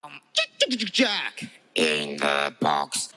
JAK in the Box.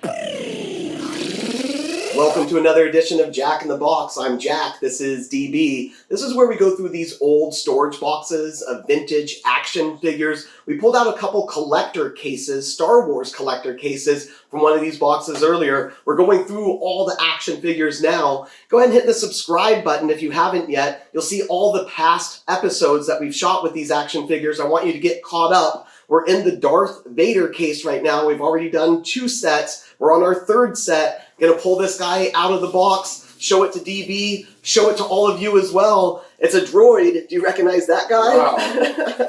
Welcome to another edition of JAK in the Box. I'm Jack, this is DB. This is where we go through these old storage boxes of vintage action figures. We pulled out a couple collector cases, Star Wars collector cases from one of these boxes earlier. We're going through all the action figures now. Go ahead and hit the subscribe button if you haven't yet. You'll see all the past episodes that we've shot with these action figures. I want you to get caught up. We're in the Darth Vader case right now. We've already done 2 sets. We're on our 3rd set. Gonna pull this guy out of the box, show it to DB, show it to all of you as well. It's a droid. Do you recognize that guy? Wow.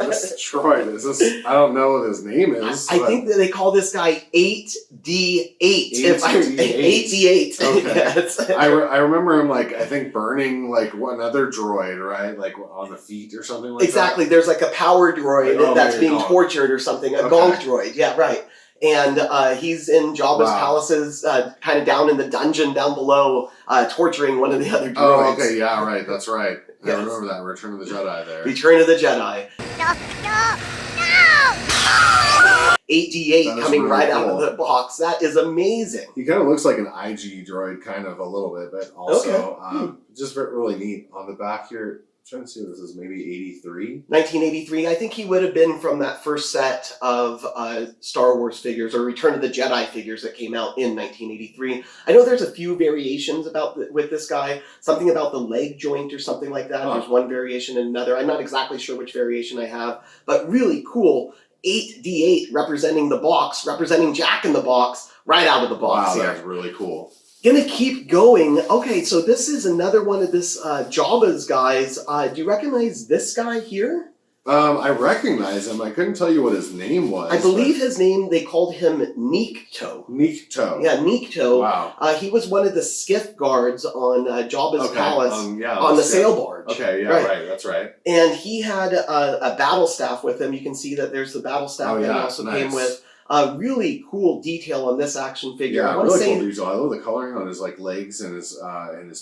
This droid, is this, I don't know what his name is. I think that they call this guy 8D8. 8D8. Okay. Yes. I remember him, like, I think burning, like, another droid, right? Like, on the feet or something like exactly. that. There's like a power droid that's being tortured or something. A gonk droid. Yeah, right. And he's in Jabba's palaces, kind of down in the dungeon down below, torturing one of the other droids. Oh, okay, yeah, right, that's right. Yes. I remember that, Return of the Jedi there. Return of the Jedi. No! 8D8 coming really right cool. out of the box. That is amazing. He kind of looks like an IG droid, kind of, a little bit, but also just really neat. On the back here, I'm trying to see what this is, maybe 83? 1983. I think he would have been from that first set of Star Wars figures or Return of the Jedi figures that came out in 1983. I know there's a few variations with this guy. Something about the leg joint or something like that. There's one variation and another. I'm not exactly sure which variation I have, but really cool. 8D8 representing the box, representing JAK in the Box, right out of the box. Wow, here. that's really cool. Gonna keep going. Okay, so this is another one of this Jabba's guys. Do you recognize this guy here? I recognize him. I couldn't tell you what his name was. I believe his name, they called him Nikto. Nikto. Yeah, Nikto. Wow. He was one of the Skiff guards on Jabba's palace on the sail barge. Okay, yeah, right, that's right. And he had a battle staff with him. You can see that there's the battle staff that he also came with. Really cool detail on this action figure. Yeah, really cool detail. I love the coloring on his legs and his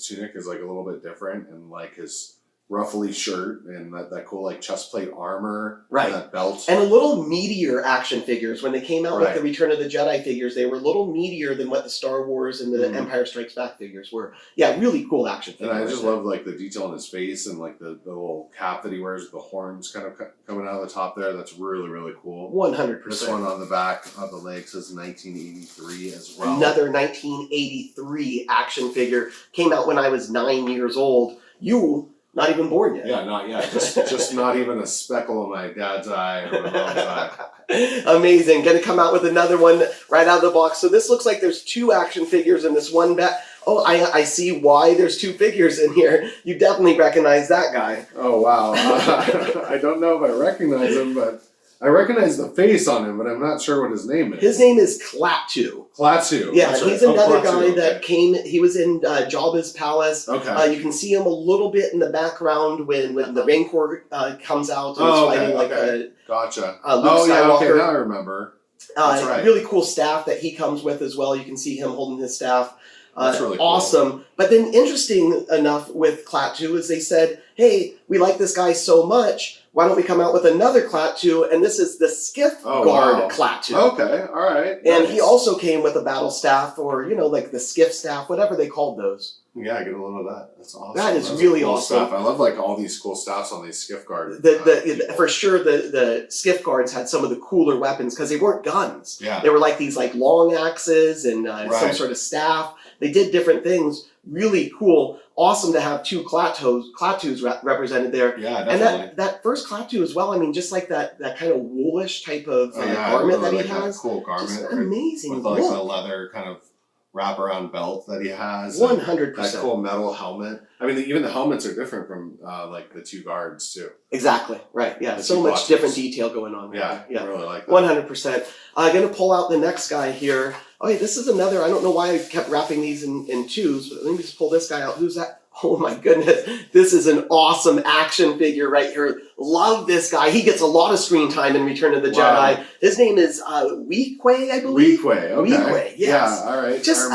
tunic is like a little bit different, and like his ruffly shirt and that cool chest plate armor, and that belt. And a little meatier action figures. When they came out with the Return of the Jedi figures, they were a little meatier than what the Star Wars and the Empire Strikes Back figures were. Yeah, really cool action figures. And I just love the detail on his face and the little cap that he wears with the horns kind of coming out of the top there. That's really, really cool. 100%. This one on the back of the leg says 1983 as well. Another 1983 action figure. Came out when I was 9 years old. Not even born yet. Yeah, not yet. Just not even a speckle in my dad's eye or my mom's eye. Amazing. Gonna come out with another one right out of the box. So this looks like there's 2 action figures in this one bat. Oh, I see why there's 2 figures in here. You definitely recognize that guy. Oh, wow. I don't know if I recognize him, but I recognize the face on him, but I'm not sure what his name is. His name is Klaatu. Klaatu. Yeah, he's another guy that came. He was in Jabba's palace. Okay. You can see him a little bit in the background when the Rancor comes out and is fighting a Luke Skywalker. Okay, now I remember. That's right. Really cool staff that he comes with as well. You can see him holding his staff. That's really cool. Awesome. But then interesting enough with Klaatu is they said, hey, we like this guy so much, why don't we come out with another Klaatu? And this is the Skiff guard Klaatu. Okay, all right. And he also came with a battle staff or, the Skiff staff, whatever they called those. Yeah, I get a little of that. That's awesome. That is really awesome. Stuff. I love all these cool staffs on these Skiff guards. For sure, the Skiff guards had some of the cooler weapons because they weren't guns. Yeah. They were these long axes and some sort of staff. They did different things. Really cool. Awesome to have 2 Klaatus represented there. Yeah, definitely. And that first Klaatu as well, just that kind of woolish type of garment that he has. Cool garment. Just amazing with the leather kind of wraparound belt that he has. 100%. That cool metal helmet. Even the helmets are different from the 2 guards too. Exactly. Right. Yeah. So much different detail going on. Yeah. Yeah. I really like that. 100%. I'm gonna pull out the next guy here. Okay, this is another. I don't know why I kept wrapping these in 2s, but let me just pull this guy out. Who's that? Oh my goodness. This is an awesome action figure right here. Love this guy. He gets a lot of screen time in Return of the Jedi. His name is Weequay, I believe. Weequay, okay. Weequay, yes. Yeah, all right. Just,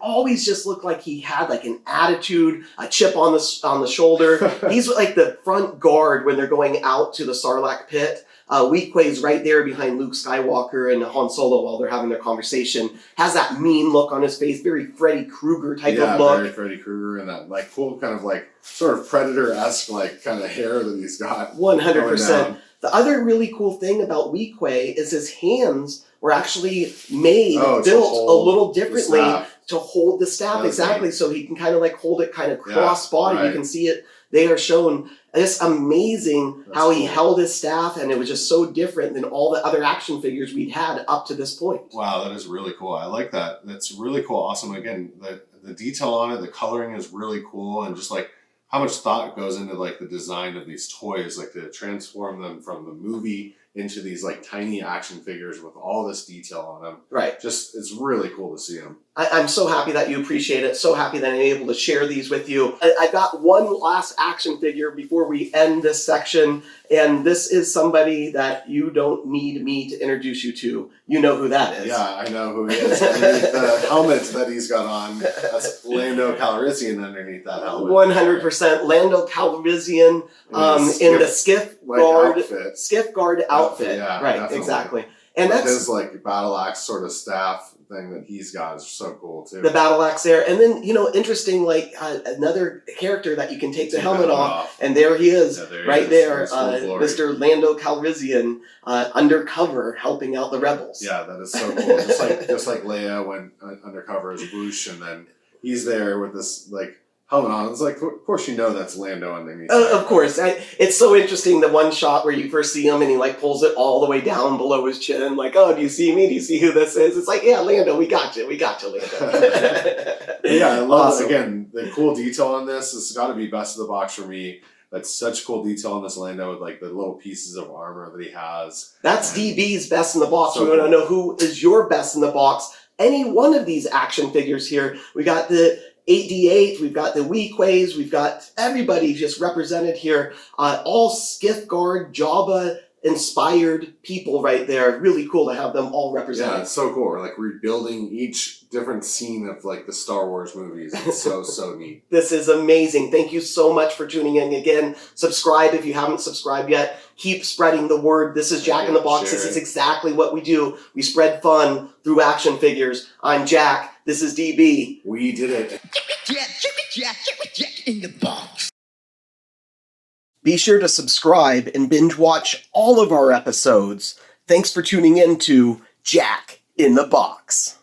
always just looked like he had an attitude, a chip on the shoulder. He's the front guard when they're going out to the Sarlacc pit. Weequay's right there behind Luke Skywalker and Han Solo while they're having their conversation. Has that mean look on his face, very Freddy Krueger type of look. Yeah, very Freddy Krueger, and that like cool kind of like sort of Predator-esque like kind of hair that he's got. 100%. The other really cool thing about Weequay is his hands were actually built a little differently to hold the staff. Exactly, so he can kind of like hold it kind of cross body. You can see it. They are shown. It's amazing how he held his staff, and it was just so different than all the other action figures we'd had up to this point. Wow, that is really cool. I like that. That's really cool. Awesome. Again, the detail on it, the coloring is really cool, and just like how much thought goes into like the design of these toys, like to transform them from the movie into these like tiny action figures with all this detail on them. Right. Just, it's really cool to see them. I'm so happy that you appreciate it. So happy that I'm able to share these with you. I've got one last action figure before we end this section. And this is somebody that you don't need me to introduce you to. You know who that is. Yeah, I know who he is. Underneath the helmet that he's got on, that's Lando Calrissian underneath that helmet. 100% Lando Calrissian in the Skiff guard outfit. Yeah, right, definitely. Exactly. And that's that's his like battle axe sort of staff thing that he's got is so cool too. The battle axe there, and then interesting, like another character that you can take the helmet off, and there he is, right there, Mr. Lando Calrissian, undercover helping out the rebels. Yeah, that is so cool. just like Leia went undercover as Whoosh, and then he's there with this like helmet on. It's like, of course you know that's Lando underneath. Of course. It's so interesting, the one shot where you first see him and he like pulls it all the way down below his chin, like, oh, do you see me? Do you see who this is? It's like, yeah, Lando, we got you, Lando. Yeah, I love again, the cool detail on this. This has got to be best of the box for me. That's such cool detail on this Lando with like the little pieces of armor that he has. That's DB's best in the box. So we want to know who is your best in the box. Any one of these action figures here. We got the 8D8, we've got the Weequays, we've got everybody just represented here. All Skiff Guard, Jabba inspired people right there. Really cool to have them all represented. Yeah, it's so cool. We're like rebuilding each different scene of like the Star Wars movies. It's so neat. This is amazing. Thank you so much for tuning in again. Subscribe if you haven't subscribed yet. Keep spreading the word. This is JAK in the Box. This is exactly what we do. We spread fun through action figures. I'm JAK. This is DB. We did it. JAK in the Box. Be sure to subscribe and binge watch all of our episodes. Thanks for tuning in to JAK in the Box.